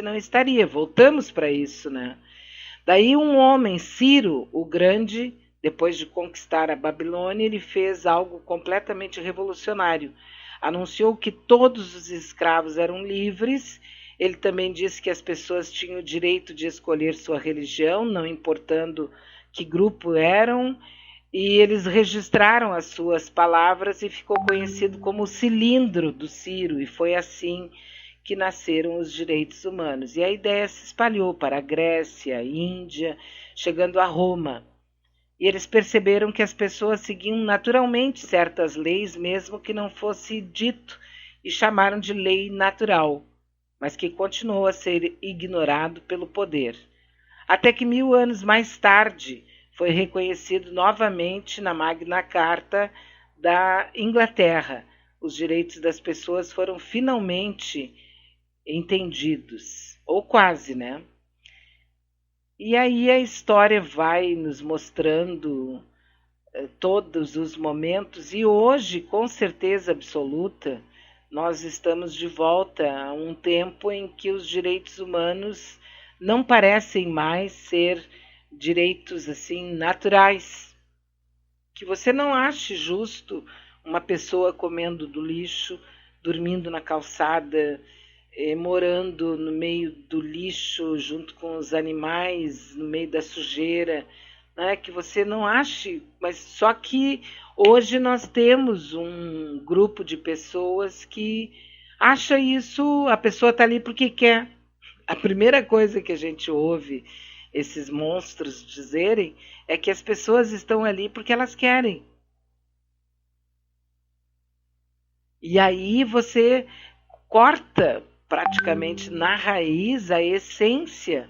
não estaria. Voltamos para isso, né? Daí um homem, Ciro o Grande, depois de conquistar a Babilônia, ele fez algo completamente revolucionário. Anunciou que todos os escravos eram livres. Ele também disse que as pessoas tinham o direito de escolher sua religião, não importando que grupo eram, e eles registraram as suas palavras e ficou conhecido como o cilindro do Ciro, e foi assim que nasceram os direitos humanos. E a ideia se espalhou para a Grécia, a Índia, chegando a Roma. E eles perceberam que as pessoas seguiam naturalmente certas leis, mesmo que não fosse dito, e chamaram de lei natural, mas que continuou a ser ignorado pelo poder. Até que 1000 anos mais tarde foi reconhecido novamente na Magna Carta da Inglaterra. Os direitos das pessoas foram finalmente entendidos, ou quase, né? E aí a história vai nos mostrando todos os momentos, e hoje, com certeza absoluta, nós estamos de volta a um tempo em que os direitos humanos não parecem mais ser direitos assim naturais. Que você não ache justo uma pessoa comendo do lixo, dormindo na calçada, morando no meio do lixo, junto com os animais, no meio da sujeira, né? Que você não ache, mas só que hoje nós temos um grupo de pessoas que acha isso, a pessoa está ali porque quer. A primeira coisa que a gente ouve esses monstros dizerem é que as pessoas estão ali porque elas querem. E aí você corta praticamente na raiz a essência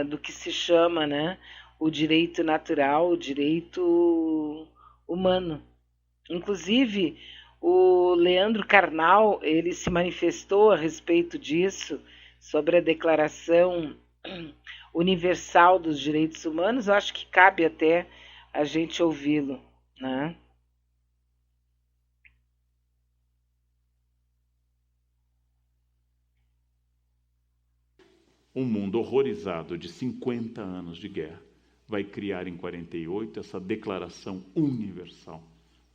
do que se chama, né, o direito natural, o direito humano. Inclusive, o Leandro Carnal, ele se manifestou a respeito disso, sobre a Declaração Universal dos Direitos Humanos. Eu acho que cabe até a gente ouvi-lo, né? Um mundo horrorizado de 50 anos de guerra vai criar em 48 essa Declaração Universal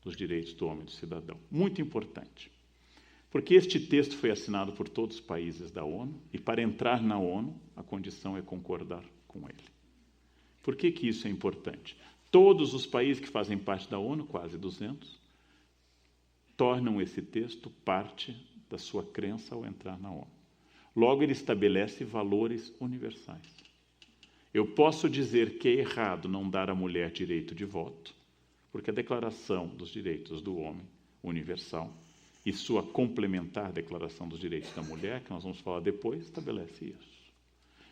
dos Direitos do Homem e do Cidadão. Muito importante, porque este texto foi assinado por todos os países da ONU, e para entrar na ONU, a condição é concordar com ele. Por que isso é importante? Todos os países que fazem parte da ONU, quase 200, tornam esse texto parte da sua crença ao entrar na ONU. Logo, ele estabelece valores universais. Eu posso dizer que é errado não dar à mulher direito de voto, porque a Declaração dos Direitos do Homem Universal e sua complementar Declaração dos Direitos da Mulher, que nós vamos falar depois, estabelece isso.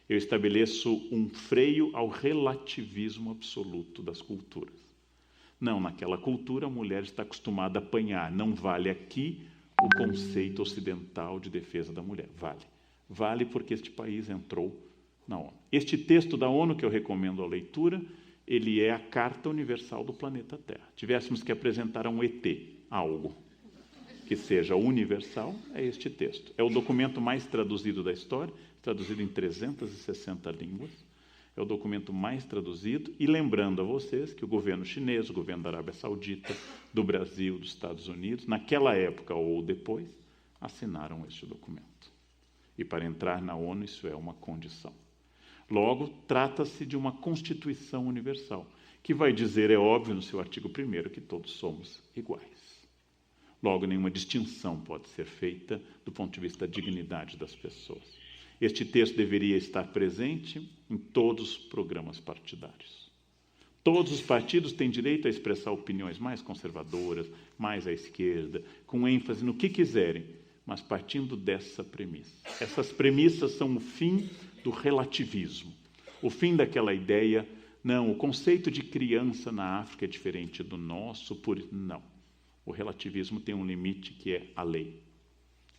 Eu estabeleço um freio ao relativismo absoluto das culturas. Não, naquela cultura a mulher está acostumada a apanhar, não vale aqui o conceito ocidental de defesa da mulher. Vale. Vale porque este país entrou na ONU. Este texto da ONU, que eu recomendo a leitura, ele é a Carta Universal do planeta Terra. Tivéssemos que apresentar a um ET algo que seja universal, é este texto. É o documento mais traduzido da história, traduzido em 360 línguas. É o documento mais traduzido, e lembrando a vocês que o governo chinês, o governo da Arábia Saudita, do Brasil, dos Estados Unidos, naquela época ou depois, assinaram este documento. E para entrar na ONU isso é uma condição. Logo, trata-se de uma Constituição Universal, que vai dizer, é óbvio, no seu artigo 1º, que todos somos iguais. Logo, nenhuma distinção pode ser feita do ponto de vista da dignidade das pessoas. Este texto deveria estar presente em todos os programas partidários. Todos os partidos têm direito a expressar opiniões mais conservadoras, mais à esquerda, com ênfase no que quiserem, mas partindo dessa premissa. Essas premissas são o fim do relativismo, o fim daquela ideia, não, o conceito de criança na África é diferente do nosso, não. O relativismo tem um limite que é a lei.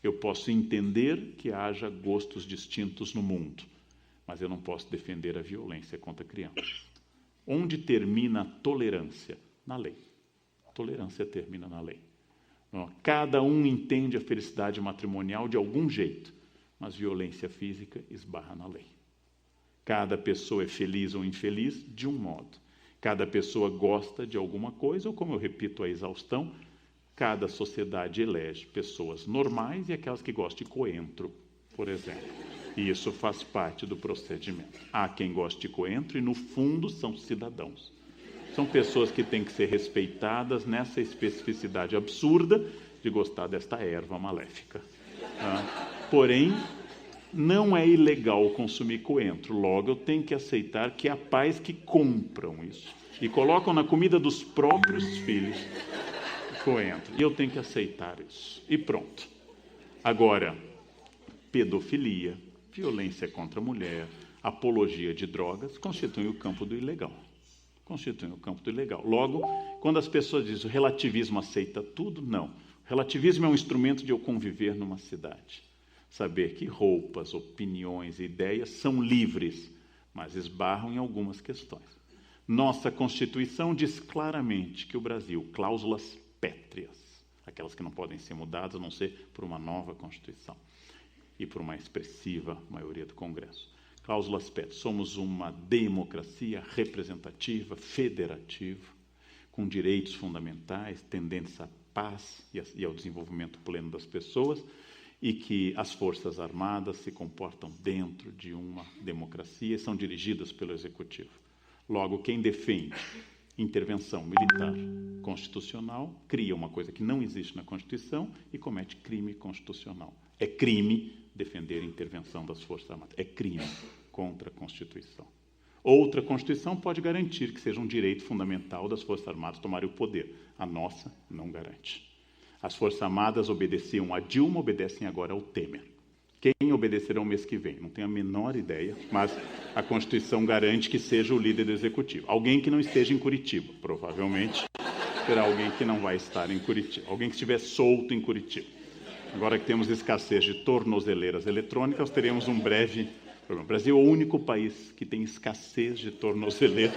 Eu posso entender que haja gostos distintos no mundo, mas eu não posso defender a violência contra crianças. Onde termina a tolerância? Na lei. A tolerância termina na lei. Cada um entende a felicidade matrimonial de algum jeito, mas violência física esbarra na lei. Cada pessoa é feliz ou infeliz de um modo. Cada pessoa gosta de alguma coisa, ou como eu repito a exaustão, cada sociedade elege pessoas normais e aquelas que gostam de coentro, por exemplo. E isso faz parte do procedimento. Há quem goste de coentro e, no fundo, são cidadãos. São pessoas que têm que ser respeitadas nessa especificidade absurda de gostar desta erva maléfica. Porém, não é ilegal consumir coentro. Logo, eu tenho que aceitar que há pais que compram isso e colocam na comida dos próprios filhos coentro. E eu tenho que aceitar isso. E pronto. Agora, pedofilia, violência contra a mulher, apologia de drogas, constituem o campo do ilegal. Constituem o campo do ilegal. Logo, quando as pessoas dizem o relativismo aceita tudo, não. O relativismo é um instrumento de eu conviver numa cidade. Saber que roupas, opiniões e ideias são livres, mas esbarram em algumas questões. Nossa Constituição diz claramente que o Brasil, cláusulas pétreas, aquelas que não podem ser mudadas, a não ser por uma nova Constituição e por uma expressiva maioria do Congresso. Cláusulas pétreas. Somos uma democracia representativa, federativa, com direitos fundamentais, tendentes à paz e ao desenvolvimento pleno das pessoas, e que as Forças Armadas se comportam dentro de uma democracia e são dirigidas pelo Executivo. Logo, quem defende intervenção militar constitucional cria uma coisa que não existe na Constituição e comete crime constitucional. É crime defender a intervenção das Forças Armadas. É crime contra a Constituição. Outra Constituição pode garantir que seja um direito fundamental das Forças Armadas tomarem o poder. A nossa não garante. As Forças Armadas obedeciam a Dilma, obedecem agora ao Temer. Quem obedecerá o mês que vem? Não tenho a menor ideia, mas a Constituição garante que seja o líder do Executivo. Alguém que não esteja em Curitiba, provavelmente será alguém que não vai estar em Curitiba. Alguém que estiver solto em Curitiba. Agora que temos escassez de tornozeleiras eletrônicas, teremos um breve problema. O Brasil é o único país que tem escassez de tornozeleira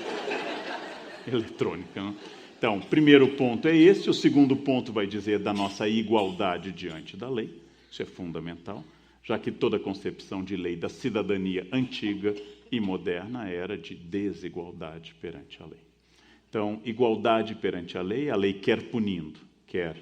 eletrônica, não? Então, o primeiro ponto é esse, o segundo ponto vai dizer da nossa igualdade diante da lei, isso é fundamental, já que toda concepção de lei da cidadania antiga e moderna era de desigualdade perante a lei. Então, igualdade perante a lei quer punindo, quer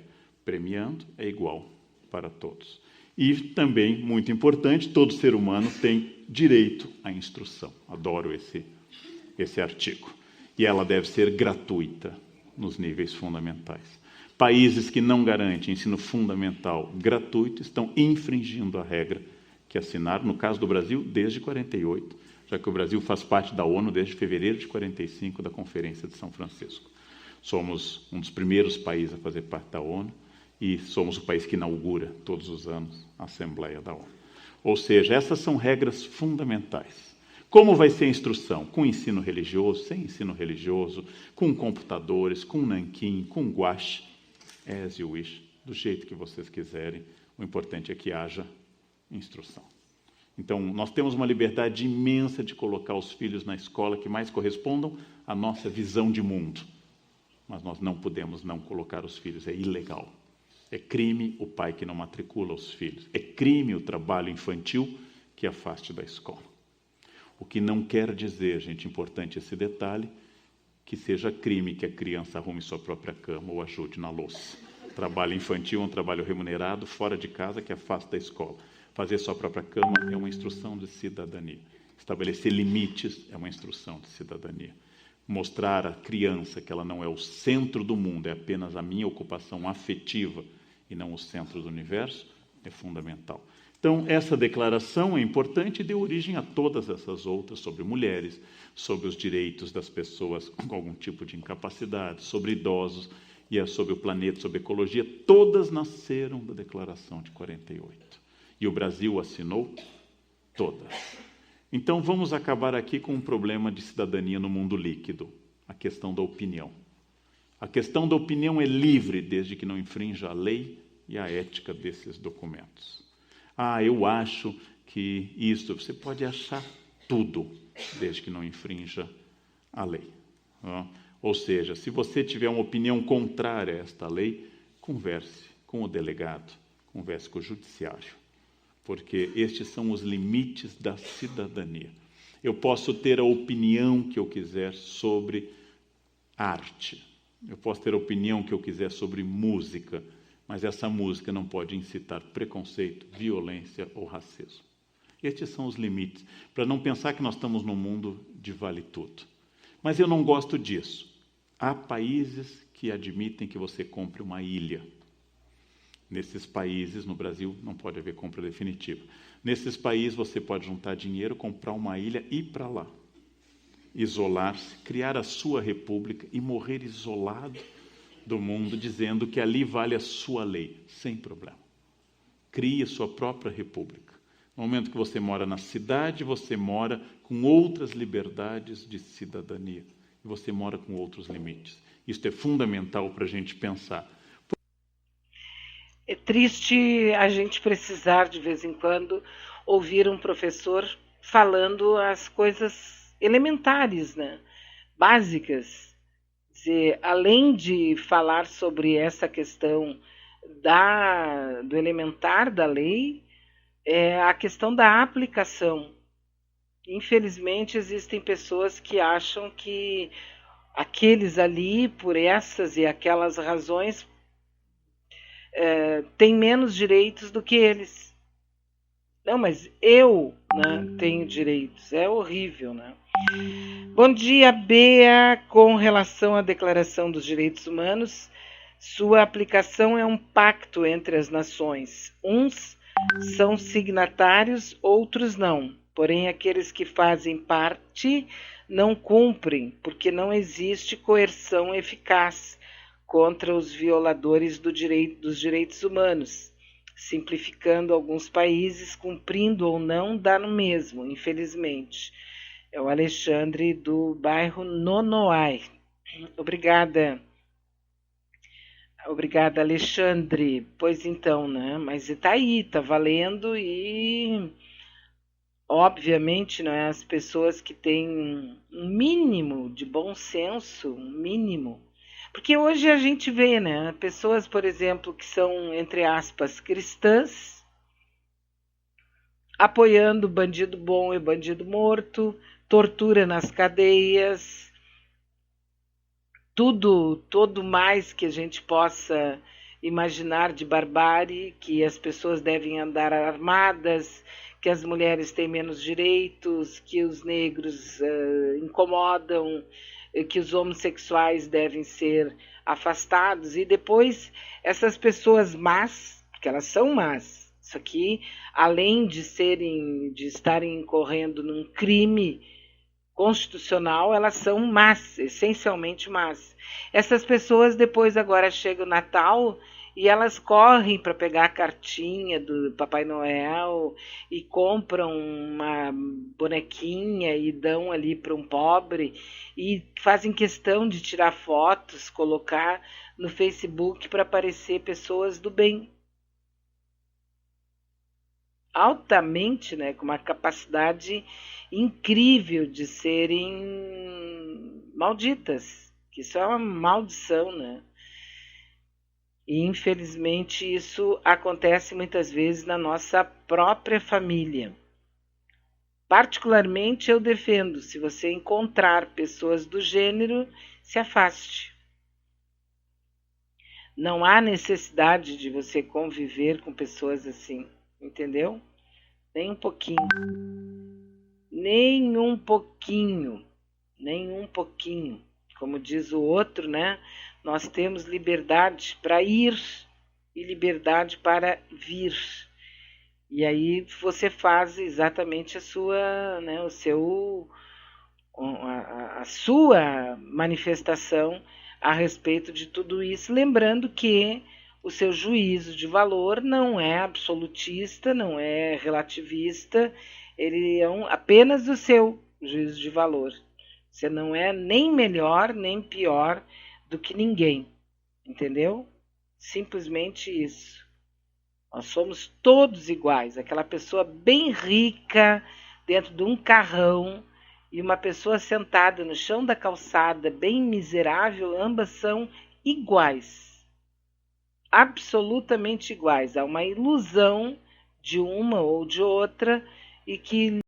premiando, é igual para todos. E também, muito importante, todo ser humano tem direito à instrução. Adoro esse artigo. E ela deve ser gratuita nos níveis fundamentais. Países que não garantem ensino fundamental gratuito estão infringindo a regra que assinaram, no caso do Brasil, desde 48, já que o Brasil faz parte da ONU desde fevereiro de 45, da Conferência de São Francisco. Somos um dos primeiros países a fazer parte da ONU e somos o país que inaugura todos os anos a Assembleia da ONU. Ou seja, essas são regras fundamentais. Como vai ser a instrução? Com ensino religioso, sem ensino religioso, com computadores, com nanquim, com guache, as you wish, do jeito que vocês quiserem. O importante é que haja instrução. Então, nós temos uma liberdade imensa de colocar os filhos na escola que mais correspondam à nossa visão de mundo. Mas nós não podemos não colocar os filhos, é ilegal. É crime o pai que não matricula os filhos. É crime o trabalho infantil que afaste da escola. O que não quer dizer, gente, importante esse detalhe, que seja crime que a criança arrume sua própria cama ou ajude na louça. Trabalho infantil é um trabalho remunerado, fora de casa, que afasta da escola. Fazer sua própria cama é uma instrução de cidadania. Estabelecer limites é uma instrução de cidadania. Mostrar à criança que ela não é o centro do mundo, é apenas a minha ocupação afetiva e não o centro do universo, é fundamental. Então, essa declaração é importante e deu origem a todas essas outras, sobre mulheres, sobre os direitos das pessoas com algum tipo de incapacidade, sobre idosos, e sobre o planeta, sobre a ecologia, todas nasceram da Declaração de 48. E o Brasil assinou todas. Então, vamos acabar aqui com um problema de cidadania no mundo líquido, a questão da opinião. A questão da opinião é livre, desde que não infrinja a lei e a ética desses documentos. Eu acho que isso, você pode achar tudo, desde que não infrinja a lei. Ou seja, se você tiver uma opinião contrária a esta lei, converse com o delegado, converse com o judiciário. porque estes são os limites da cidadania. Eu posso ter a opinião que eu quiser sobre arte, eu posso ter a opinião que eu quiser sobre música, mas essa música não pode incitar preconceito, violência ou racismo. Estes são os limites, para não pensar que nós estamos num mundo de vale tudo. Mas eu não gosto disso. Há países que admitem que você compre uma ilha. Nesses países, no Brasil, não pode haver compra definitiva. Nesses países, você pode juntar dinheiro, comprar uma ilha e ir para lá. Isolar-se, criar a sua república e morrer isolado do mundo, dizendo que ali vale a sua lei, sem problema. Crie a sua própria república. No momento que você mora na cidade, você mora com outras liberdades de cidadania. E você mora com outros limites. Isso é fundamental para a gente pensar. É triste a gente precisar, de vez em quando, ouvir um professor falando as coisas elementares, né? Básicas. Quer dizer, além de falar sobre essa questão do elementar da lei, é a questão da aplicação. Infelizmente, existem pessoas que acham que aqueles ali, por essas e aquelas razões, têm menos direitos do que eles. Não, mas eu, né, tenho direitos. É horrível, né? Bom dia, Bea. Com relação à Declaração dos Direitos Humanos, sua aplicação é um pacto entre as nações. Uns são signatários, outros não. Porém, aqueles que fazem parte não cumprem, porque não existe coerção eficaz contra os violadores dos direitos humanos. Simplificando, alguns países, cumprindo ou não, dá no mesmo, infelizmente. É o Alexandre, do bairro Nonoai. Obrigada. Obrigada, Alexandre. Pois então, né? Mas está aí, está valendo e, obviamente, né, as pessoas que têm um mínimo de bom senso, um mínimo. Porque hoje a gente vê, né, pessoas, por exemplo, que são, entre aspas, cristãs, apoiando bandido bom e bandido morto, tortura nas cadeias, todo mais que a gente possa imaginar de barbárie, que as pessoas devem andar armadas, que as mulheres têm menos direitos, que os negros incomodam, que os homossexuais devem ser afastados, e depois essas pessoas más, porque elas são más, isso aqui, além de estarem incorrendo num crime constitucional, elas são más, essencialmente más. Essas pessoas depois agora chega o Natal e elas correm para pegar a cartinha do Papai Noel e compram uma bonequinha e dão ali para um pobre e fazem questão de tirar fotos, colocar no Facebook para aparecer pessoas do bem. Altamente, né, com uma capacidade incrível de serem malditas, que isso é uma maldição, né? E infelizmente isso acontece muitas vezes na nossa própria família. Particularmente eu defendo, se você encontrar pessoas do gênero, se afaste. Não há necessidade de você conviver com pessoas assim, entendeu? Nem um pouquinho. Nem um pouquinho. Nem um pouquinho. Como diz o outro, né? Nós temos liberdade para ir e liberdade para vir. E aí você faz exatamente a sua, né, a sua manifestação a respeito de tudo isso, lembrando que o seu juízo de valor não é absolutista, não é relativista, ele é apenas o seu juízo de valor. Você não é nem melhor nem pior do que ninguém, entendeu? Simplesmente isso. Nós somos todos iguais. Aquela pessoa bem rica dentro de um carrão e uma pessoa sentada no chão da calçada bem miserável, ambas são iguais. Absolutamente iguais. Há uma ilusão de uma ou de outra e que